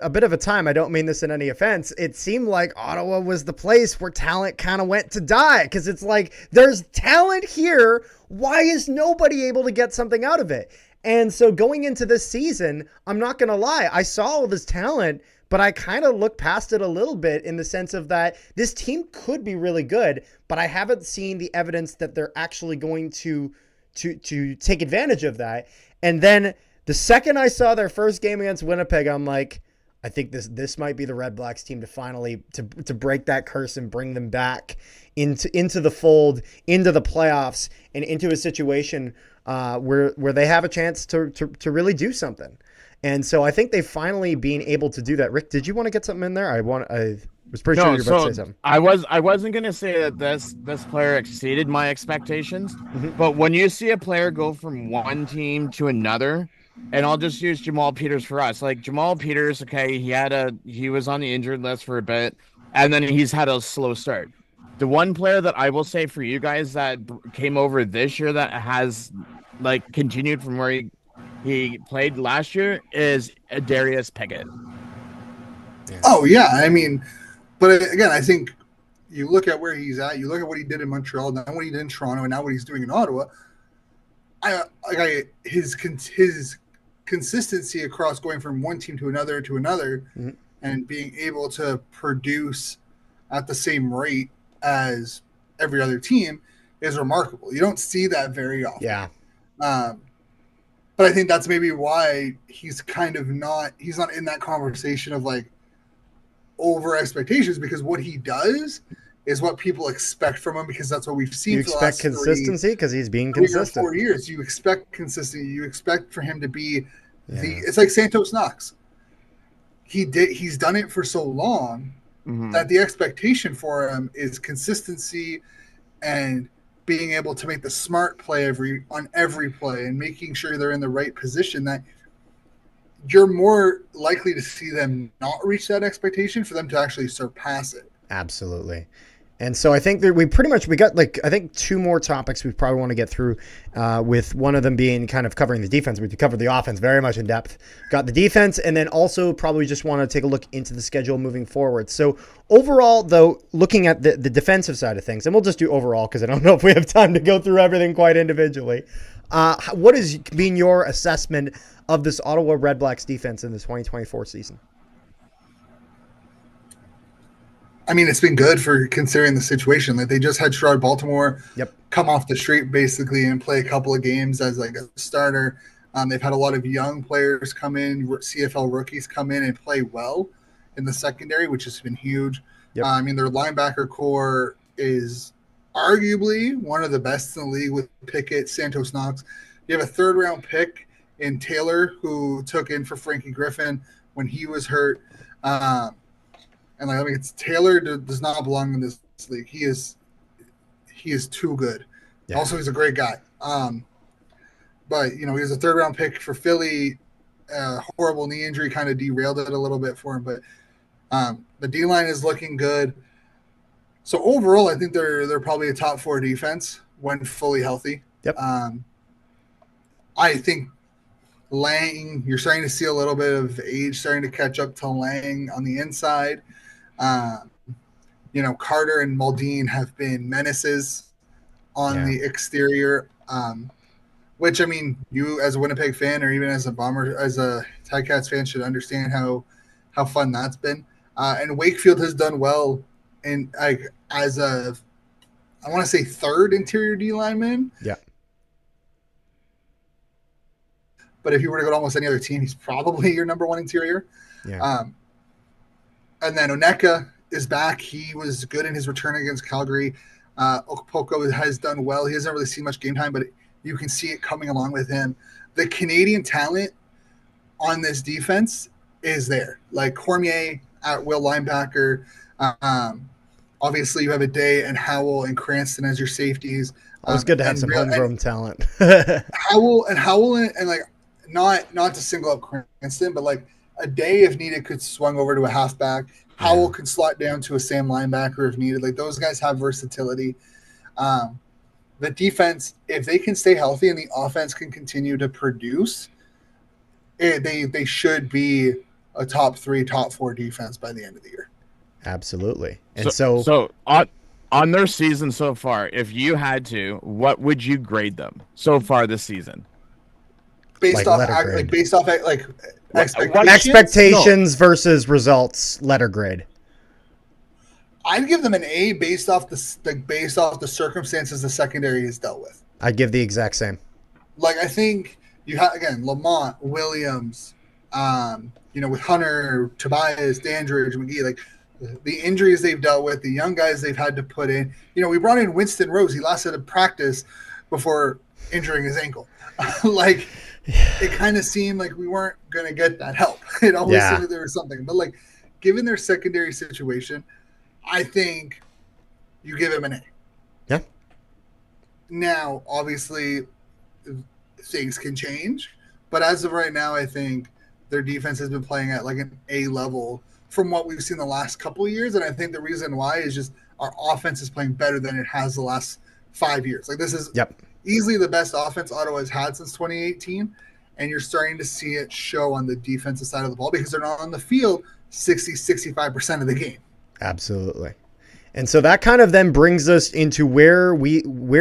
Speaker 1: a bit of a time, I don't mean this in any offense, it seemed like Ottawa was the place where talent kind of went to die because it's like there's talent here. Why is nobody able to get something out of it? And so going into this season, I'm not going to lie, I saw all this talent, but I kind of look past it a little bit in the sense of that this team could be really good, but I haven't seen the evidence that they're actually going to take advantage of that. And then the second I saw their first game against Winnipeg, I'm like, I think this might be the Red Blacks team to finally to break that curse and bring them back into the fold, into the playoffs, and into a situation where they have a chance to really do something. And so I think they've finally been able to do that. Rick, did you want to get something in there? I was pretty sure you were about to say something.
Speaker 3: I wasn't gonna say that this player exceeded my expectations, but when you see a player go from one team to another, and I'll just use Jamal Peters for us. Like Jamal Peters, okay, he was on the injured list for a bit, and then he's had a slow start. The one player that I will say for you guys that came over this year that has like continued from where he played last year is Darius Pickett.
Speaker 2: Oh yeah, I mean, but again, I think you look at where he's at. You look at what he did in Montreal, then what he did in Toronto, and now what he's doing in Ottawa. His consistency across going from one team to another and being able to produce at the same rate as every other team is remarkable. You don't see that very often.
Speaker 1: Yeah.
Speaker 2: But I think that's maybe why he's kind of he's not in that conversation of like over expectations, because what he does is what people expect from him, because that's what we've seen.
Speaker 1: You expect consistency because he's being consistent.
Speaker 2: 4 years, you expect consistency. You expect for him to be it's like Santos Knox. He's done it for so long that the expectation for him is consistency and being able to make the smart play on every play and making sure they're in the right position, that you're more likely to see them not reach that expectation for them to actually surpass it.
Speaker 1: Absolutely. And so I think that we got I think two more topics we probably want to get through, with one of them being kind of covering the defense. We covered the offense very much in depth, got the defense, and then also probably just want to take a look into the schedule moving forward. So overall, though, looking at the defensive side of things, and we'll just do overall because I don't know if we have time to go through everything quite individually. What has been your assessment of this Ottawa Redblacks defense in the 2024 season?
Speaker 2: I mean, it's been good for considering the situation. Like, they just had Sherrod Baltimore come off the street basically and play a couple of games as like a starter. They've had a lot of young players come in, CFL rookies come in and play well in the secondary, which has been huge. I mean, their linebacker core is arguably one of the best in the league with Pickett, Santos Knox. You have a third-round pick in Taylor, who took in for Frankie Griffin when he was hurt. And it's Taylor does not belong in this league. He is too good. Yeah. Also, he's a great guy. But he was a third-round pick for Philly. Horrible knee injury kind of derailed it a little bit for him. But the D-line is looking good. So overall, I think they're probably a top 4 defense when fully healthy.
Speaker 1: Yep.
Speaker 2: I think Lang, you're starting to see a little bit of age starting to catch up to Lang on the inside. Carter and Muldean have been menaces on the exterior, which, I mean, you as a Winnipeg fan or even as a Ticats fan should understand how fun that's been. And Wakefield has done well as I want to say third interior D lineman.
Speaker 1: Yeah.
Speaker 2: But if you were to go to almost any other team, he's probably your number one interior.
Speaker 1: Yeah.
Speaker 2: And then Oneka is back. He was good in his return against Calgary. Okpoko has done well. He hasn't really seen much game time, but you can see it coming along with him. The Canadian talent on this defense is there. Like Cormier at will linebacker. Obviously, you have a Day and Howell and Cranston as your safeties.
Speaker 1: It's good to have some homegrown talent.
Speaker 2: Howell and like not to single out Cranston, but like a Day, if needed, could swung over to a halfback. Howell can slot down to a Sam linebacker if needed. Like, those guys have versatility. The defense, if they can stay healthy and the offense can continue to produce, they should be a top 3, top 4 defense by the end of the year.
Speaker 1: Absolutely. And so
Speaker 3: on their season so far, if you had to, what would you grade them so far this season?
Speaker 2: Based off
Speaker 1: Expectations versus results letter grade.
Speaker 2: I'd give them an A based off the circumstances the secondary has dealt with.
Speaker 1: I'd give the exact same.
Speaker 2: Like, I think you have, again, Lamont, Williams, with Hunter, Tobias, Dandridge, McGee, like the injuries they've dealt with, the young guys they've had to put in. We brought in Winston Rose. He last had a practice before injuring his ankle. Like, it kind of seemed like we weren't going to get that help. It always seemed like there was something. But, like, given their secondary situation, I think you give him an A.
Speaker 1: Yeah.
Speaker 2: Now, obviously, things can change. But as of right now, I think their defense has been playing at like an A level from what we've seen the last couple of years. And I think the reason why is just our offense is playing better than it has the last 5 years. Like, this is easily the best offense Ottawa has had since 2018. And you're starting to see it show on the defensive side of the ball because they're not on the field 65% of the game.
Speaker 1: Absolutely. And so that kind of then brings us into where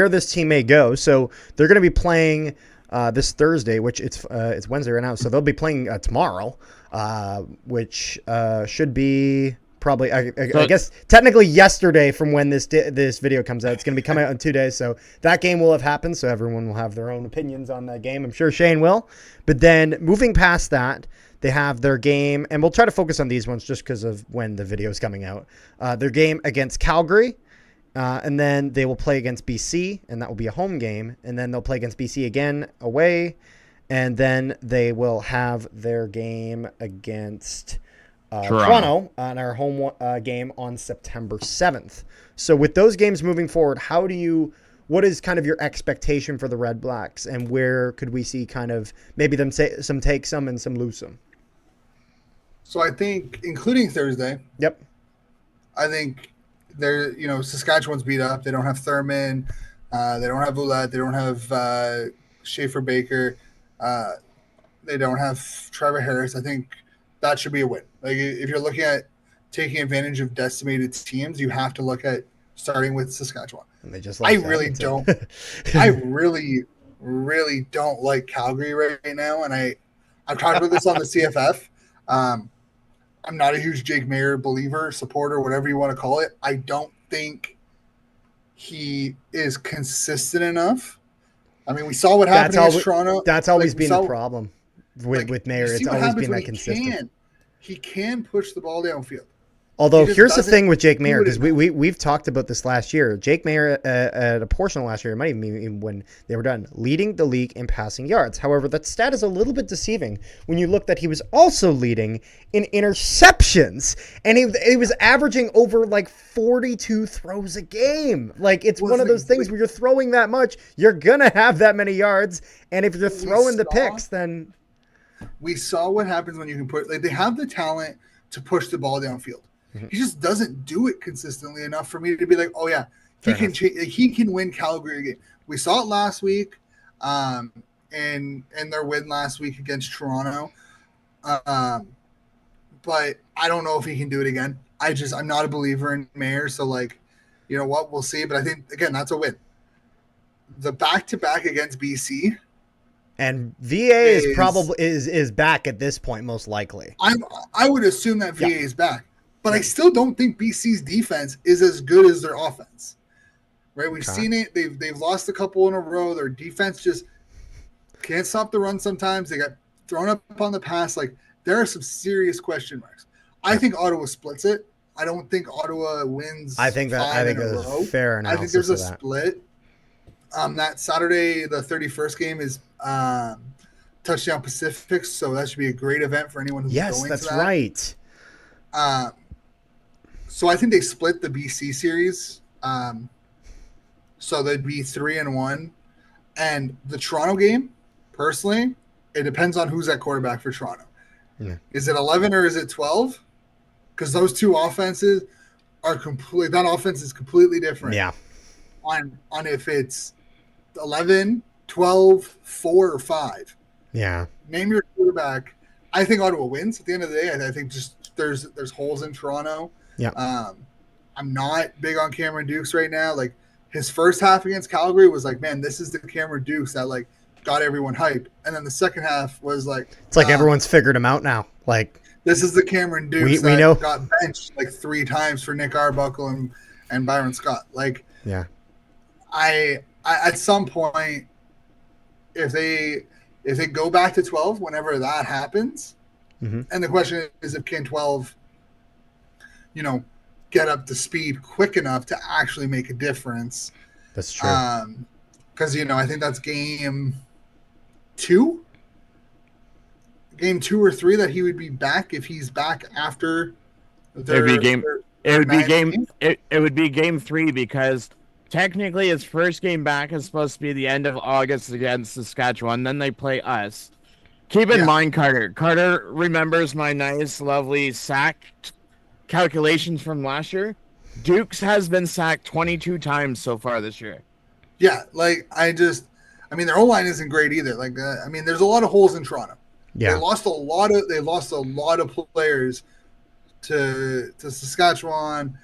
Speaker 1: this team may go. So they're going to be playing this Thursday, which it's Wednesday right now. So they'll be playing tomorrow, which should be probably I guess technically yesterday from when this video comes out. It's going to be coming out in 2 days. So that game will have happened. So everyone will have their own opinions on that game. I'm sure Shane will. But then moving past that, they have their game, and we'll try to focus on these ones just because of when the video is coming out. Their game against Calgary, and then they will play against BC, and that will be a home game. And then they'll play against BC again away, and then they will have their game against Toronto on our home game on September 7th. So with those games moving forward, what is kind of your expectation for the Red Blacks, and where could we see kind of maybe them some take some and some lose some?
Speaker 2: So I think, including Thursday.
Speaker 1: Yep.
Speaker 2: I think they're, Saskatchewan's beat up. They don't have Thurman. They don't have Ouellette. They don't have Schaefer Baker. They don't have Trevor Harris. I think that should be a win. Like, if you're looking at taking advantage of decimated teams, you have to look at starting with Saskatchewan.
Speaker 1: And they just
Speaker 2: I really don't like Calgary right now. And I've talked about this on the CFF. I'm not a huge Jake Maier believer, supporter, whatever you want to call it. I don't think he is consistent enough. I mean, we saw what happened against Toronto.
Speaker 1: That's always been the problem with Maier. It's always been that consistent.
Speaker 2: He can push the ball downfield.
Speaker 1: Although here's the thing with Jake Maier, because we've talked about this last year. Jake Maier at a portion of last year, it might even be when they were done, leading the league in passing yards. However, that stat is a little bit deceiving when you look that he was also leading in interceptions, and he was averaging over like 42 throws a game. Like, it's one of those things where you're throwing that much, you're gonna have that many yards, and if you're throwing the picks, then
Speaker 2: we saw what happens when you can they have the talent to push the ball downfield. He just doesn't do it consistently enough for me to be like, oh yeah, he can win Calgary again. We saw it last week, and their win last week against Toronto. But I don't know if he can do it again. I'm not a believer in Maier, so like, you know what, we'll see. But I think again, that's a win. The back-to-back against BC.
Speaker 1: And VA is probably is back at this point, most likely.
Speaker 2: I would assume that VA is back. But I still don't think BC's defense is as good as their offense, right? We've seen it. They've lost a couple in a row. Their defense just can't stop the run sometimes. They got thrown up on the pass. Like, there are some serious question marks. I think Ottawa splits it. I don't think Ottawa wins.
Speaker 1: I think that's fair enough.
Speaker 2: I think there's a split. That Saturday, the 31st game is Touchdown Pacific, so that should be a great event for anyone who's going to that.
Speaker 1: Yes, that's right.
Speaker 2: So I think they split the BC series. So they'd be 3-1. And the Toronto game, personally, it depends on who's at quarterback for Toronto. Yeah. Is it 11 or is it 12? Because those two offenses are that offense is completely different.
Speaker 1: Yeah.
Speaker 2: On if it's 11, 12, 4, or 5.
Speaker 1: Yeah.
Speaker 2: Name your quarterback. I think Ottawa wins at the end of the day. I think just there's holes in Toronto.
Speaker 1: Yeah.
Speaker 2: I'm not big on Cameron Dukes right now. Like, his first half against Calgary was like, man, this is the Cameron Dukes that like got everyone hyped, and then the second half was like,
Speaker 1: It's like everyone's figured him out now. Like
Speaker 2: this is the Cameron Dukes
Speaker 1: we
Speaker 2: that
Speaker 1: know.
Speaker 2: got benched like 3 times for Nick Arbuckle and Byron Scott. Like,
Speaker 1: Yeah.
Speaker 2: I at some point, if they go back to 12, whenever that happens,
Speaker 1: Mm-hmm.
Speaker 2: and the question is if can 12, get up to speed quick enough to actually make a difference.
Speaker 1: That's true.
Speaker 2: Because I think that's game 2 or 3 that he would be back if he's back after
Speaker 3: It would be game. It would be game.
Speaker 2: game.
Speaker 3: It would be game 3 because technically his first game back is supposed to be the end of August against Saskatchewan. Then they play us. Keep in mind, Carter. Carter remembers my nice, lovely sack calculations from last year. Dukes has been sacked 22 times so far this year.
Speaker 2: Yeah, like their O-line isn't great either. Like, there's a lot of holes in Toronto.
Speaker 1: Yeah.
Speaker 2: They lost a lot of players to Saskatchewan,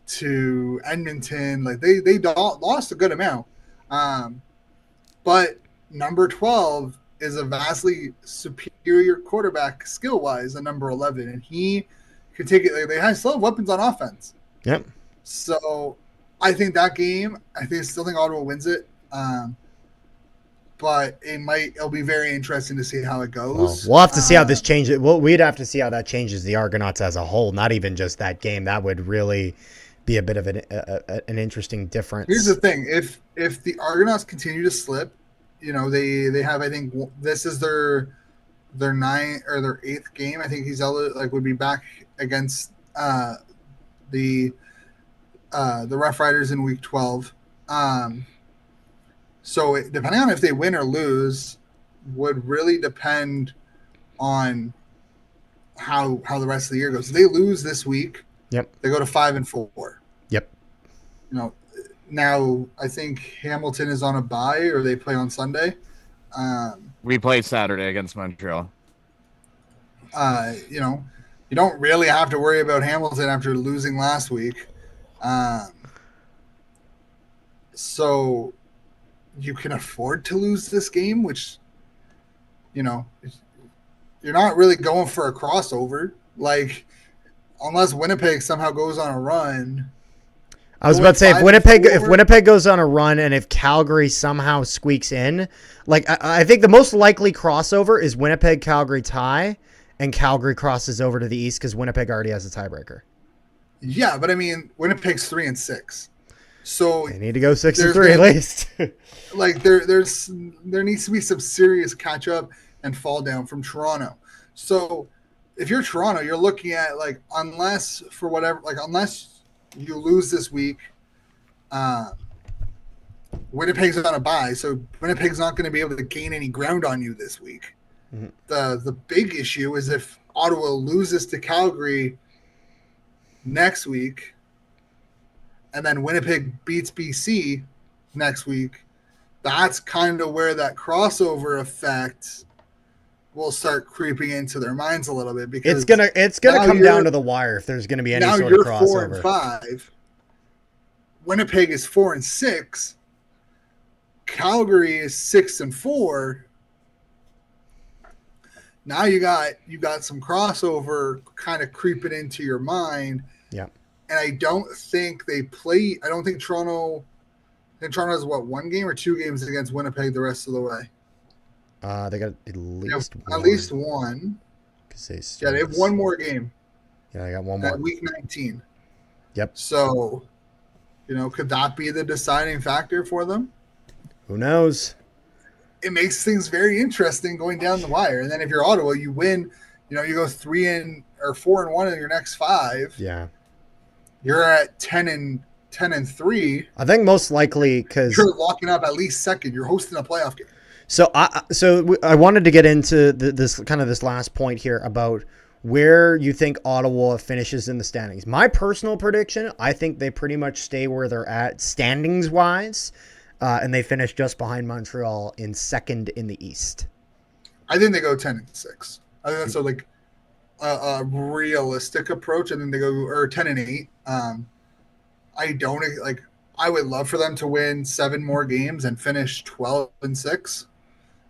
Speaker 2: to Edmonton. Like they lost a good amount. But number 12 is a vastly superior quarterback skill wise than number 11, and he could take it. Like, they still have weapons on offense.
Speaker 1: Yep.
Speaker 2: So I think that game, still think Ottawa wins it. But it'll be very interesting to see how it goes.
Speaker 1: We'll have to see how this changes. We'd have to see how that changes the Argonauts as a whole, not even just that game. That would really be a bit of an interesting difference.
Speaker 2: Here's the thing: if the Argonauts continue to slip, they have, I think this is their 9th or their 8th game. I think he's would be back against the Rough Riders in week 12. So depending on if they win or lose would really depend on how the rest of the year goes. If they lose this week,
Speaker 1: yep,
Speaker 2: they go to 5-4.
Speaker 1: Yep.
Speaker 2: Now I think Hamilton is on a bye, or they play on Sunday.
Speaker 3: We play Saturday against Montreal.
Speaker 2: You don't really have to worry about Hamilton after losing last week. So you can afford to lose this game, which, you're not really going for a crossover. Like, unless Winnipeg somehow goes on a run.
Speaker 1: I was about to say, if Winnipeg goes on a run and if Calgary somehow squeaks in, like I think the most likely crossover is Winnipeg-Calgary tie, and Calgary crosses over to the East because Winnipeg already has a tiebreaker.
Speaker 2: Yeah, but Winnipeg's 3-6, so
Speaker 1: they need to go 6-3 at least.
Speaker 2: Like there needs to be some serious catch up and fall down from Toronto. So if you're Toronto, you're looking at unless you lose this week, Winnipeg's on a bye, so Winnipeg's not going to be able to gain any ground on you this week. Mm-hmm. The big issue is if Ottawa loses to Calgary next week, and then Winnipeg beats BC next week, that's kind of where that crossover effect will start creeping into their minds a little bit, because
Speaker 1: it's gonna come down to the wire if there's gonna be any sort of crossover.
Speaker 2: Now you're 4-5. Winnipeg is 4-6. Calgary is 6-4. Now you got some crossover kind of creeping into your mind.
Speaker 1: Yeah.
Speaker 2: And I don't think Toronto. I think Toronto has one game or 2 games against Winnipeg the rest of the way.
Speaker 1: They got at least one.
Speaker 2: At least one. They have one more game.
Speaker 1: Yeah, I got one more.
Speaker 2: Week 19.
Speaker 1: Yep.
Speaker 2: So, could that be the deciding factor for them?
Speaker 1: Who knows?
Speaker 2: It makes things very interesting going down the wire. And then if you're Ottawa, you win. You go 4-1 in your next 5.
Speaker 1: Yeah.
Speaker 2: You're at 10-3.
Speaker 1: I think most likely because
Speaker 2: you're locking up at least second. You're hosting a playoff game.
Speaker 1: So I wanted to get into this last point here about where you think Ottawa finishes in the standings. My personal prediction, I think they pretty much stay where they're at standings wise, and they finish just behind Montreal in second in the East.
Speaker 2: I think they go 10-6. I think that's a realistic approach. I think they go 10-8. I would love for them to win 7 more games and finish 12-6.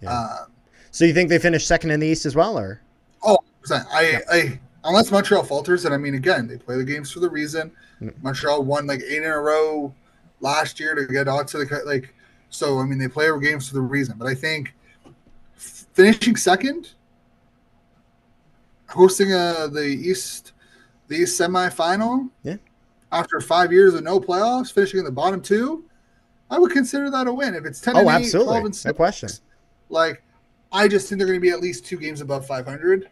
Speaker 1: Yeah. So you think they finished second in the East as well, or?
Speaker 2: Oh, 100%. I unless Montreal falters, and I mean, again, they play the games for the reason. Montreal won like 8 in a row last year to get on to the like. So I mean, they play our games for the reason. But I think finishing second, hosting the East semifinal,
Speaker 1: Yeah.
Speaker 2: after 5 years of no playoffs, finishing in the bottom two, I would consider that a win. If it's 10
Speaker 1: Oh,
Speaker 2: and 8,
Speaker 1: absolutely.
Speaker 2: 12 and 6,
Speaker 1: No question.
Speaker 2: like I just think they're going to be at least 2 games above 500.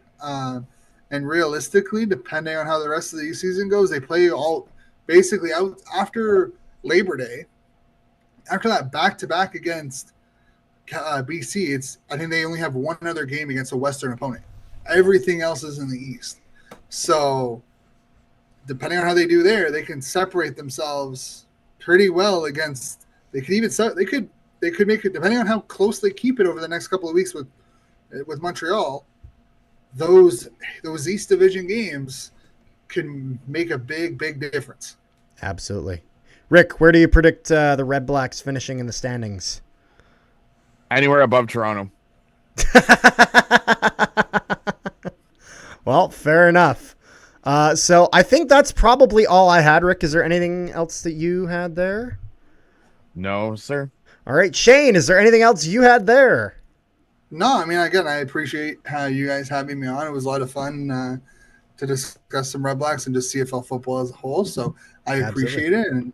Speaker 2: And realistically, depending on how the rest of the season goes, they play all basically out after Labor Day. After that back-to-back against BC, I think they only have one other game against a Western opponent. Everything else is in the East. So depending on how they do there, they can separate themselves pretty well against. They could even they could make it, depending on how close they keep it over the next couple of weeks with Montreal. Those East Division games can make a big difference.
Speaker 1: Absolutely. Rick, where do you predict the Redblacks finishing in the standings?
Speaker 3: Anywhere above Toronto.
Speaker 1: Well, fair enough. So I think that's probably all I had, Rick. Is there anything else that you had there?
Speaker 3: No, sir.
Speaker 1: All right, Shane, is there anything else you had there?
Speaker 2: No, I mean, again, I appreciate how you guys having me on. It was a lot of fun to discuss some Redblacks and just CFL football as a whole. So I appreciate it. And,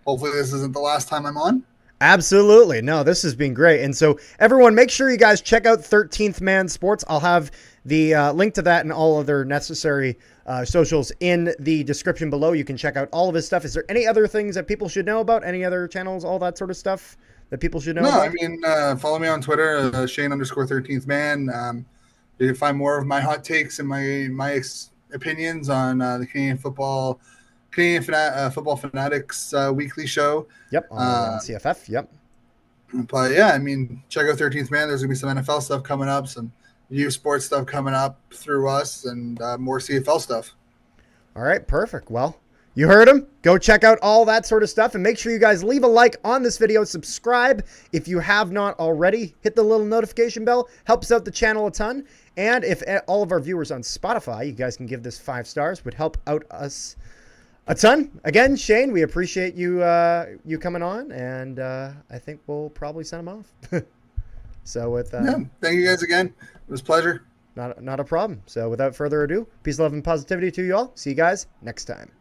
Speaker 2: hopefully this isn't the last time I'm on.
Speaker 1: Absolutely. No, this has been great. And so everyone, make sure you guys check out 13th Man Sports. I'll have the link to that and all other necessary socials in the description below. You can check out all of his stuff. Is there any other things that people should know about? Any other channels, all that sort of stuff that people should know about?
Speaker 2: I mean, follow me on Twitter, Shane_13th Man. You can find more of my hot takes and my opinions on the Canadian Football Fanatics weekly show.
Speaker 1: Yep, on CFF. Yep.
Speaker 2: But yeah, I mean, check out 13th Man. There's gonna be some NFL stuff coming up, some U Sports stuff coming up through us, and more CFL stuff.
Speaker 1: All right, perfect. Well, you heard him. Go check out all that sort of stuff, and make sure you guys leave a like on this video. Subscribe if you have not already. Hit the little notification bell. Helps out the channel a ton. And if all of our viewers on Spotify, you guys can give this 5 stars. Would help out us a ton. Again, Shane, we appreciate you coming on, and I think we'll probably send him off. So with
Speaker 2: thank you guys again. It was a pleasure.
Speaker 1: Not a problem. So without further ado, peace, love, and positivity to you all. See you guys next time.